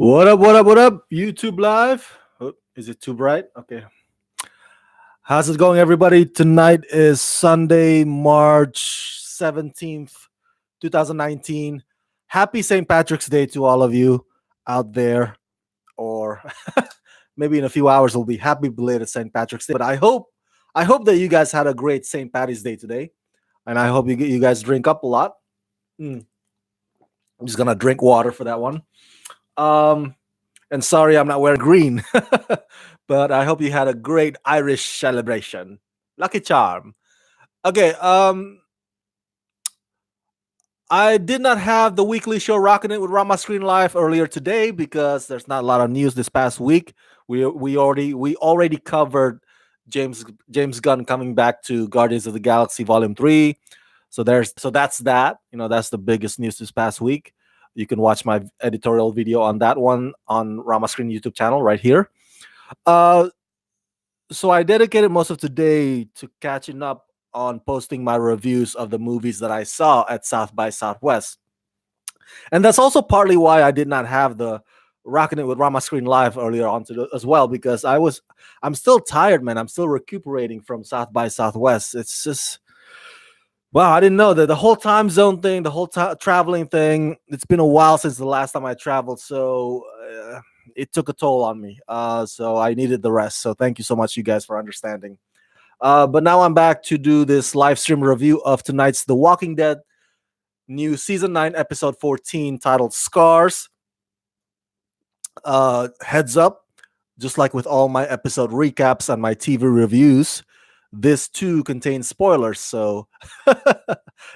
What up, what up, what up? YouTube Live. Oh, is it too bright? Okay. How's it going, everybody? Tonight is Sunday, March 17th, 2019. Happy St. Patrick's Day to all of you out there. Or maybe in a few hours it'll be happy belated St. Patrick's Day. But I hope that you guys had a great St. Patty's Day today. And I hope you guys drink up a lot. Mm, I'm just gonna drink water for that one. Um, And sorry, I'm not wearing green, but I hope you had a great Irish celebration. Lucky charm. Okay, I did not have the weekly show Rocking It with Rama Screen Live earlier today because there's not a lot of news this past week. We already covered James Gunn coming back to Guardians of the Galaxy Volume 3. So that's that. That's the biggest news this past week. You can watch my editorial video on that one on Rama Screen YouTube channel right here. Uh, so I dedicated most of today to catching up on posting my reviews of the movies that I saw at South by Southwest. And that's also partly why I did not have the Rocking It with Rama Screen Live earlier on as well, because I'm still tired, man. I'm still recuperating from South by Southwest. It's just, wow, I didn't know that the whole time zone thing, the whole traveling thing. It's been a while since the last time I traveled, so it took a toll on me. So I needed the rest. So thank you so much, you guys, for understanding. But now I'm back to do this live stream review of tonight's The Walking Dead new season 9, episode 14, titled Scars. Heads up, just like with all my episode recaps and my TV reviews, this too contains spoilers. So,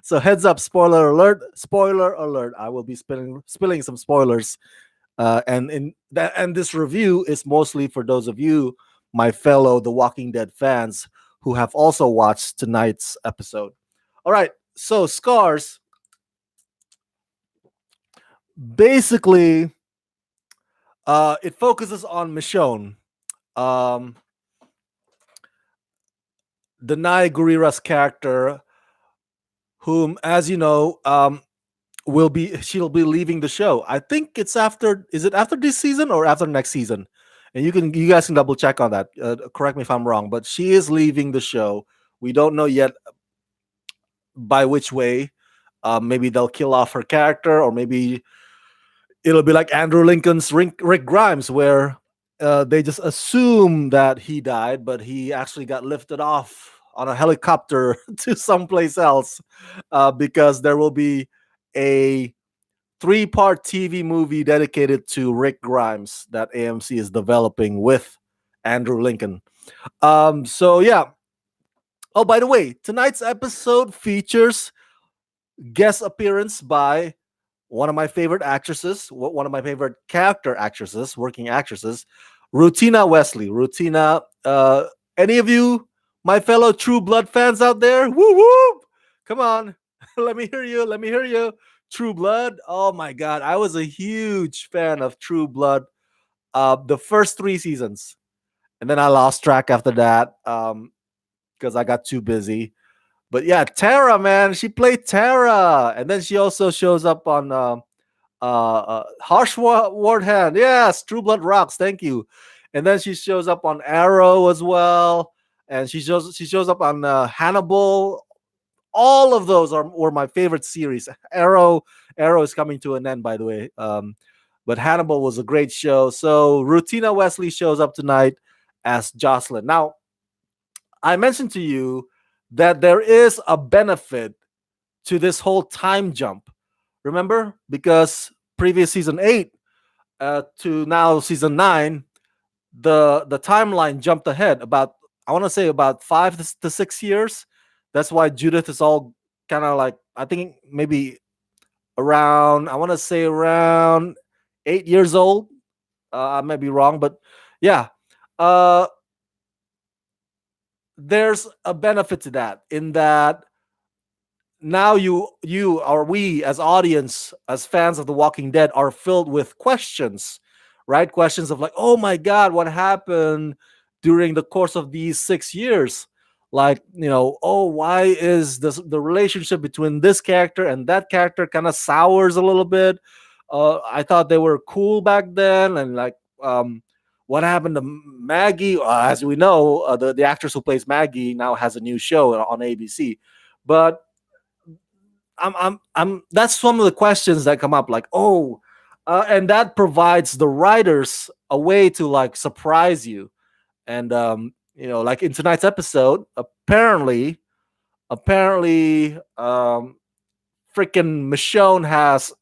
so heads up, spoiler alert! Spoiler alert! I will be spilling some spoilers, and this review is mostly for those of you, my fellow The Walking Dead fans, who have also watched tonight's episode. All right, so Scars. Basically, it focuses on Michonne. Um, Danai Gurira's character, whom, as you know, she'll be leaving the show. I think it's after. Is it after this season or after next season? And you guys can double check on that. Correct me if I'm wrong, but she is leaving the show. We don't know yet by which way. Maybe they'll kill off her character, or maybe it'll be like Andrew Lincoln's Rick Grimes, where they just assume that he died, but he actually got lifted off on a helicopter to someplace else, because there will be a 3-part TV movie dedicated to Rick Grimes that AMC is developing with Andrew Lincoln. So yeah. Oh, by the way, tonight's episode features guest appearance by one of my favorite actresses, one of my favorite character actresses, working actresses, Rutina Wesley. Rutina, any of you, my fellow True Blood fans out there? Woo woo! Come on, let me hear you. Let me hear you. True Blood. Oh my God, I was a huge fan of True Blood. The first 3 seasons, and then I lost track after that because I got too busy. But yeah, Tara, man, she played Tara, and then she also shows up on Harsh Wardhand. Yes, True Blood rocks. Thank you. And then she shows up on Arrow as well, and she shows up on Hannibal. All of those were my favorite series. Arrow is coming to an end, by the way. But Hannibal was a great show. So Rutina Wesley shows up tonight as Jocelyn. Now, I mentioned to you that there is a benefit to this whole time jump. Remember? Because previous season 8 to now season 9, the timeline jumped ahead about, I want to say, about 5 to 6 years. That's why Judith is all kind of like, I think maybe around, I want to say around 8 years old. I may be wrong, but yeah. There's a benefit to that, in that now you or we, as audience, as fans of The Walking Dead, are filled with questions, right? Questions of like, oh my God, what happened during the course of these 6 years? Like, oh, why is the relationship between this character and that character kind of sours a little bit? I thought they were cool back then, and like, what happened to Maggie? As we know, the actress who plays Maggie now has a new show on ABC. But That's some of the questions that come up. Like, oh, and that provides the writers a way to like surprise you. And like in tonight's episode, apparently, freaking Michonne has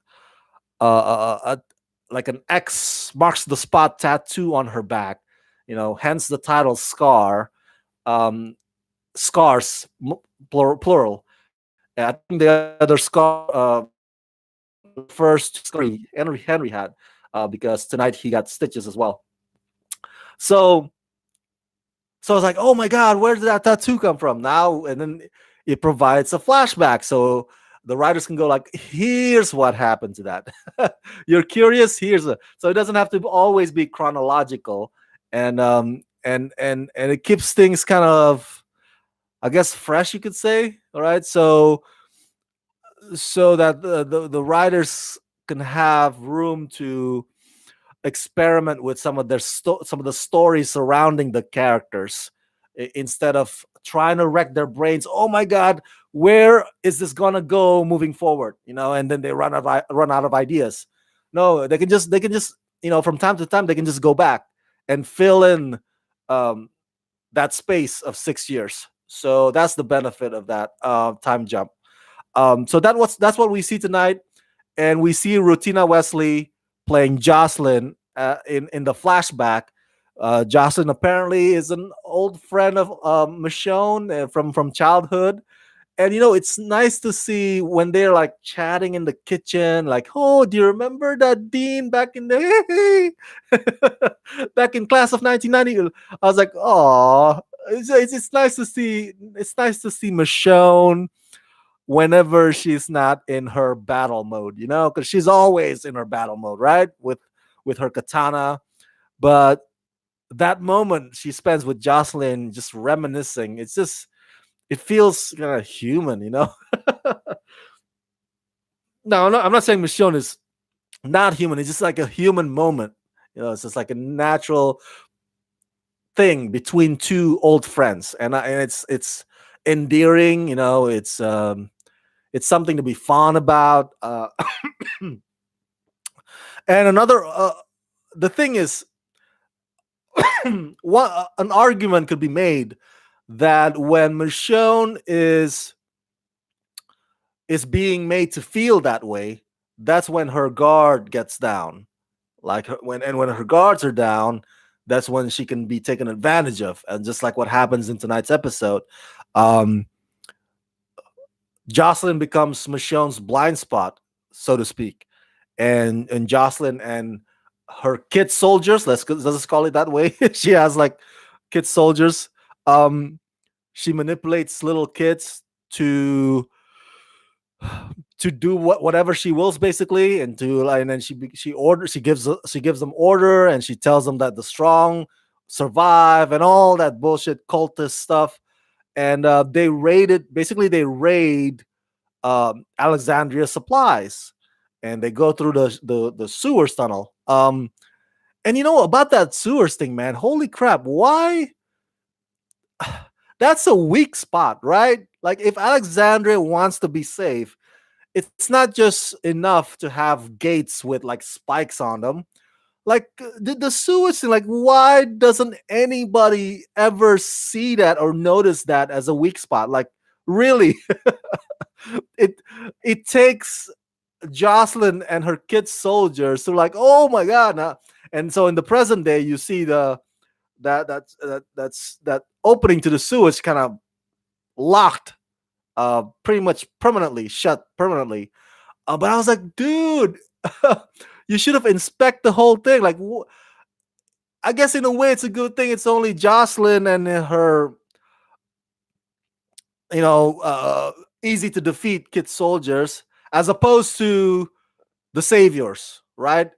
like an X marks the spot tattoo on her back. Hence the title Scar. Um, Scars, plural. And I think the other Scar refers to Henry had, because tonight he got stitches as well. So So I was like, oh my God, where did that tattoo come from? Now, and then it provides a flashback. So the writers can go like, here's what happened to that. You're curious? So it doesn't have to always be chronological. And it keeps things kind of, I guess, fresh, you could say. All right. So that the writers can have room to experiment with some of the stories surrounding the characters, instead of trying to wreck their brains. Oh my God, where is this gonna go moving forward? And then they run out of ideas. No, they can just from time to time they can just go back and fill in um, that space of 6 years. So that's the benefit of that time jump. So that's what we see tonight, and we see Rutina Wesley playing Jocelyn in the flashback. Jocelyn apparently is an old friend of Michonne, from childhood, and it's nice to see when they're like chatting in the kitchen, like, oh, do you remember that Dean back in the back in class of 1990? I was like, oh, it's nice to see. It's nice to see Michonne whenever she's not in her battle mode, because she's always in her battle mode, right? With her katana. But that moment she spends with Jocelyn, just reminiscing, it feels kind of human. No, I'm not saying Michonne is not human. It's just like a human moment. It's just like a natural thing between two old friends, and it's endearing. It's something to be fond about. And the thing is, an argument could be made that when Michonne is being made to feel that way, that's when her guard gets down. When her guards are down, that's when she can be taken advantage of. And just like what happens in tonight's episode, um, Jocelyn becomes Michonne's blind spot, so to speak, and Jocelyn and her kid soldiers. Let's call it that way. She has like kid soldiers. Um, she manipulates little kids to do whatever she wills, basically, and then she gives them order, and she tells them that the strong survive and all that bullshit cultist stuff. And they raid Alexandria supplies, and they go through the sewers tunnel. And about that sewers thing, man, holy crap, why? That's a weak spot, right? Like, if Alexandria wants to be safe, it's not just enough to have gates with like spikes on them. Like, the sewers thing, like, why doesn't anybody ever see that or notice that as a weak spot? Like, really? it it takes Jocelyn and her kid soldiers to like, oh my God. And so in the present day, you see that opening to the sewers kind of locked, pretty much permanently shut permanently. But I was like, dude, you should have inspect the whole thing. Like, I guess in a way it's a good thing. It's only Jocelyn and her, easy to defeat kid soldiers, as opposed to the saviors, right?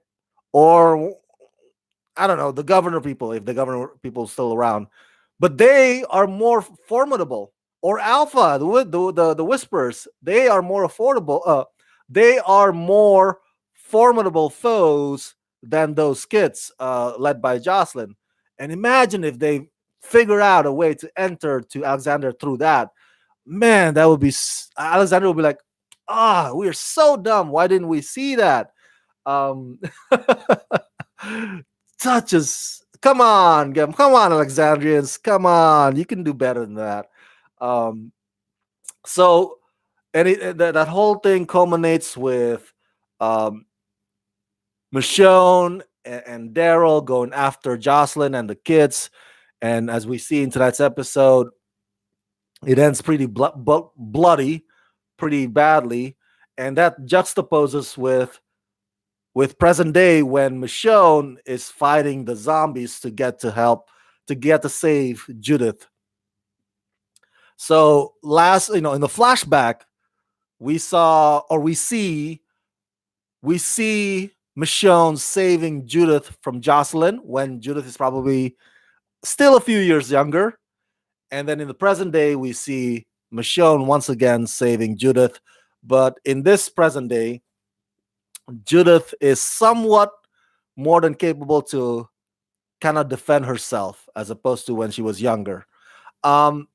Or I don't know, the governor people, if the governor people still around, but they are more formidable. Or Alpha, the whisperers, they are more affordable. They are more formidable foes than those kids led by Jocelyn. And imagine if they figure out a way to enter to Alexander through that. Man, that would be Alexander would be like, we are so dumb. Why didn't we see that? Um, touches. Come on, Alexandrians, come on. You can do better than that. Um, so, that whole thing culminates with um, Michonne and Daryl going after Jocelyn and the kids. And as we see in tonight's episode, it ends pretty bloody, pretty badly, and that juxtaposes with present day when Michonne is fighting the zombies to get to help to get to save Judith. So in the flashback, we saw or we see Michonne saving Judith from Jocelyn when Judith is probably still a few years younger. And then in the present day, we see Michonne once again saving Judith. But in this present day, Judith is somewhat more than capable to kind of defend herself as opposed to when she was younger. Um,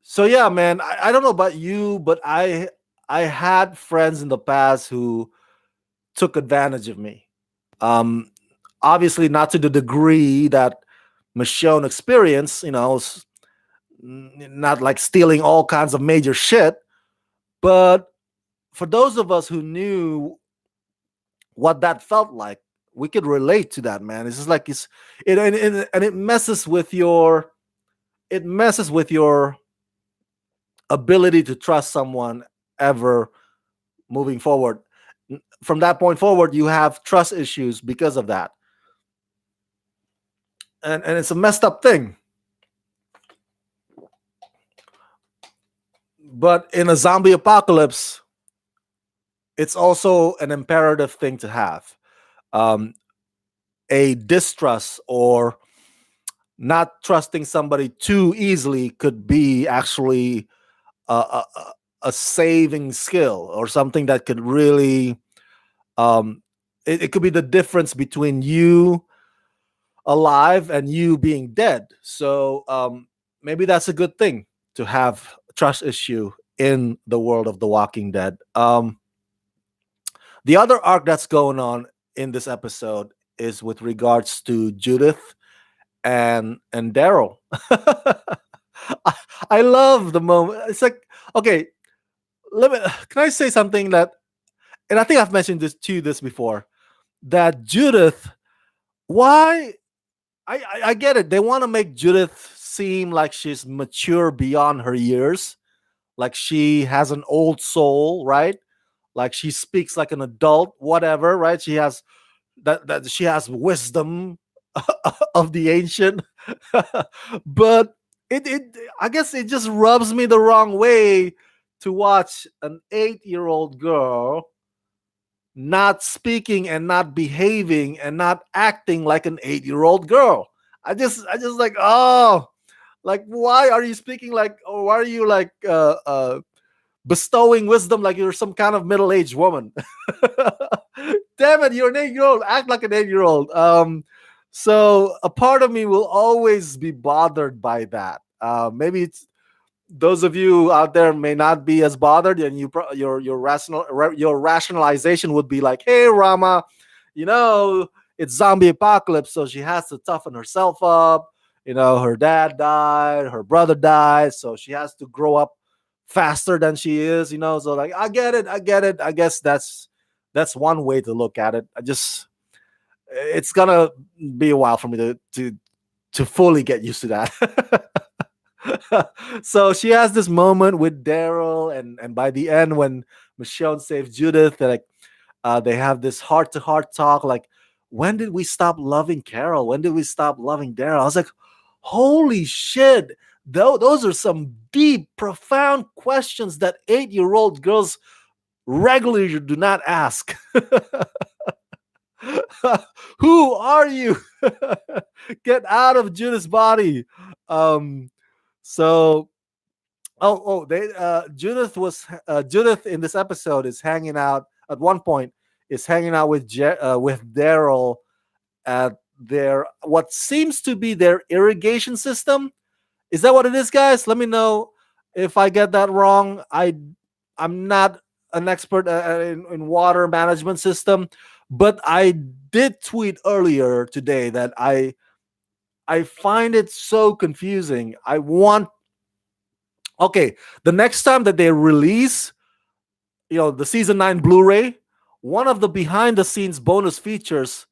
so yeah, man, I don't know about you, but I had friends in the past who took advantage of me. Um, Obviously, not to the degree that Michonne experienced, not like stealing all kinds of major shit. But for those of us who knew what that felt like, we could relate to that, man. It's just like and it messes with your ability to trust someone ever moving forward. From that point forward, you have trust issues because of that. And it's a messed up thing. But in a zombie apocalypse, it's also an imperative thing to have. Um, a distrust or not trusting somebody too easily could be actually a saving skill or something that could really it could be the difference between you alive and you being dead. So maybe that's a good thing to have a trust issue in the world of The Walking Dead. The other arc that's going on in this episode is with regards to Judith and Daryl. I love the moment. It's like, okay, can I say something that, and I think I've mentioned this before, that Judith, why I get it. They want to make Judith seem like she's mature beyond her years, like she has an old soul, right? Like she speaks like an adult, whatever, right? She has that she has wisdom of the ancient. But it I guess it just rubs me the wrong way to watch an 8-year-old girl not speaking and not behaving and not acting like an 8-year-old girl. I just like, oh, like, why are you speaking like, or why are you like bestowing wisdom like you're some kind of middle-aged woman? Damn it, you're an 8-year-old. Act like an 8-year-old. So a part of me will always be bothered by that. Maybe it's those of you out there may not be as bothered, and your rationalization would be like, "Hey, Rama, it's zombie apocalypse, so she has to toughen herself up. Her dad died, her brother died, so she has to grow up faster than she is. So like, I get it. I guess that's one way to look at it. It's gonna be a while for me to fully get used to that." So she has this moment with Daryl, and by the end, when Michonne saves Judith, they have this heart to heart talk. Like, when did we stop loving Carol? When did we stop loving Daryl? I was like, holy shit! Those are some deep, profound questions that 8-year-old girls regularly do not ask. Who are you? Get out of Judith's body. So, Judith in this episode is hanging out at one point is hanging out with with Daryl at their what seems to be their irrigation system. Is that what it is, guys? Let me know if I get that wrong. I'm not an expert in water management system, but I did tweet earlier today that I find it so confusing. I want okay, the next time that they release, the season 9 Blu-ray, one of the behind the scenes bonus features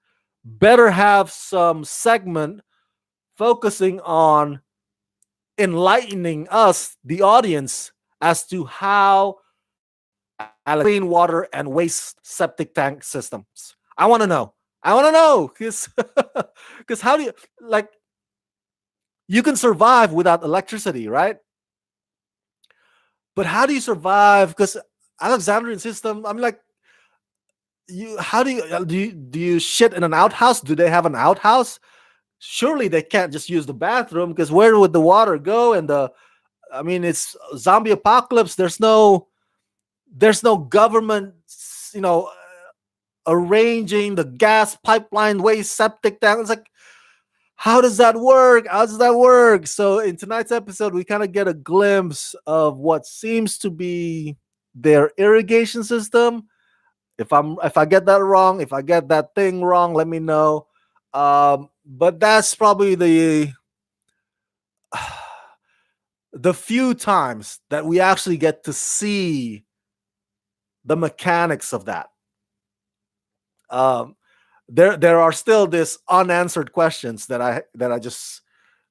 better have some segment focusing on enlightening us, the audience, as to how clean water and waste septic tank systems. I want to know. I want to know because how do you like you can survive without electricity, right? But how do you survive? Because Alexandrian system, I'm like, you how do you shit in an outhouse? Do they have an outhouse? Surely they can't just use the bathroom because where would the water go? And I mean, it's zombie apocalypse. There's no government, you know, arranging the gas pipeline waste septic tank. It's like, how does that work? How does that work? So in tonight's episode, we kind of get a glimpse of what seems to be their irrigation system. If I get that wrong, if I get that thing wrong, let me know. But that's probably the few times that we actually get to see the mechanics of that. Um, there are still this unanswered questions that I just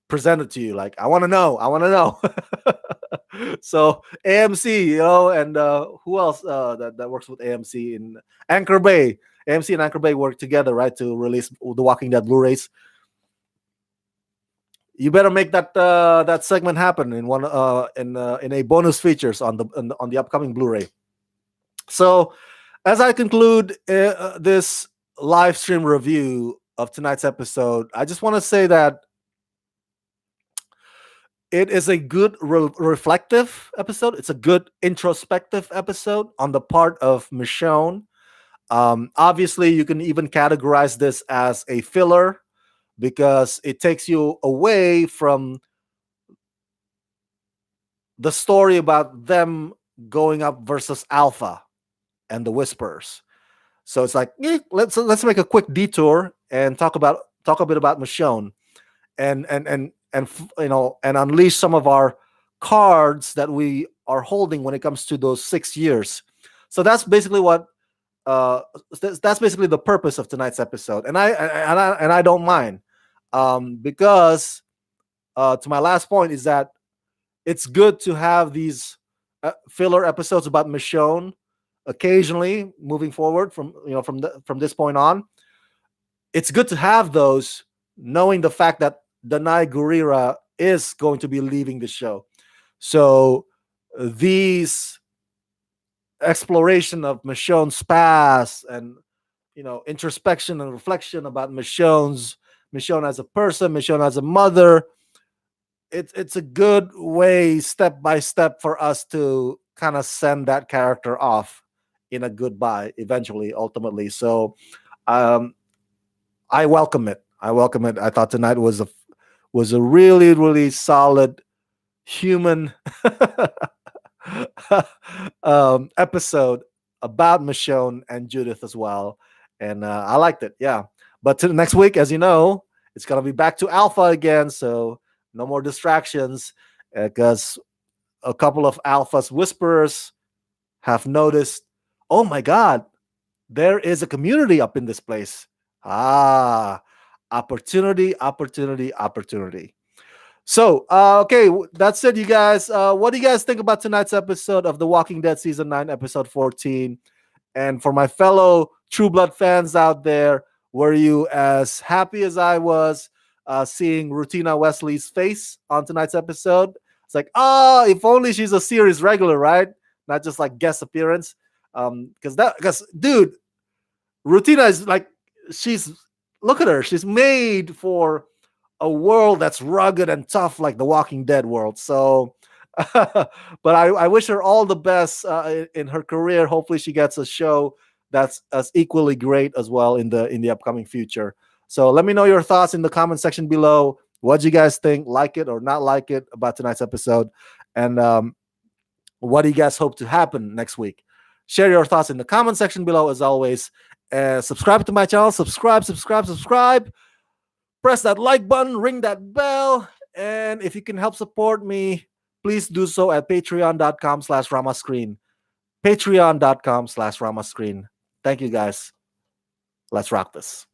presented to you. Like, I want to know. I want to know. So AMC, and who else that works with AMC in Anchor Bay? AMC and Anchor Bay work together, right, to release the Walking Dead Blu-rays. You better make that segment happen in one in a bonus features on the upcoming Blu-ray. So, as I conclude this live stream review of tonight's episode, I just want to say that it is a good reflective episode. It's a good introspective episode on the part of Michonne. Obviously, you can even categorize this as a filler because it takes you away from the story about them going up versus Alpha and the Whispers. So it's like, let's make a quick detour and talk a bit about Michonne and unleash some of our cards that we are holding when it comes to those 6 years. So that's basically what that's basically the purpose of tonight's episode, and I don't mind because to my last point is that it's good to have these filler episodes about Michonne occasionally moving forward from this point on. It's good to have those, knowing the fact that Danai Gurira is going to be leaving the show. So these exploration of Michonne's past and introspection and reflection about Michonne as a person, Michonne as a mother, it's a good way step by step for us to kind of send that character off in a goodbye eventually, ultimately. So I welcome it. I thought tonight was a really, really solid human episode about Michonne and Judith as well. And I liked it. Yeah. But to the next week, as you know, it's going to be back to Alpha again. So no more distractions because a couple of Alpha's whisperers have noticed, oh my God, there is a community up in this place. Opportunity. So, okay, that's it, you guys. What do you guys think about tonight's episode of The Walking Dead Season 9, Episode 14? And for my fellow True Blood fans out there, were you as happy as I was seeing Rutina Wesley's face on tonight's episode? It's like, if only she's a series regular, right? Not just like guest appearance. Because dude, Rutina is like, look at her. She's made for a world that's rugged and tough like the Walking Dead world. So, but I wish her all the best in her career. Hopefully she gets a show that's as equally great as well in the upcoming future. So let me know your thoughts in the comment section below. What do you guys think? Like it or not like it about tonight's episode? And what do you guys hope to happen next week? Share your thoughts in the comment section below as always. Subscribe to my channel. Subscribe. Press that like button, ring that bell. And if you can help support me, please do so at patreon.com/ramascreen. Patreon.com/ramascreen. Thank you guys. Let's rock this.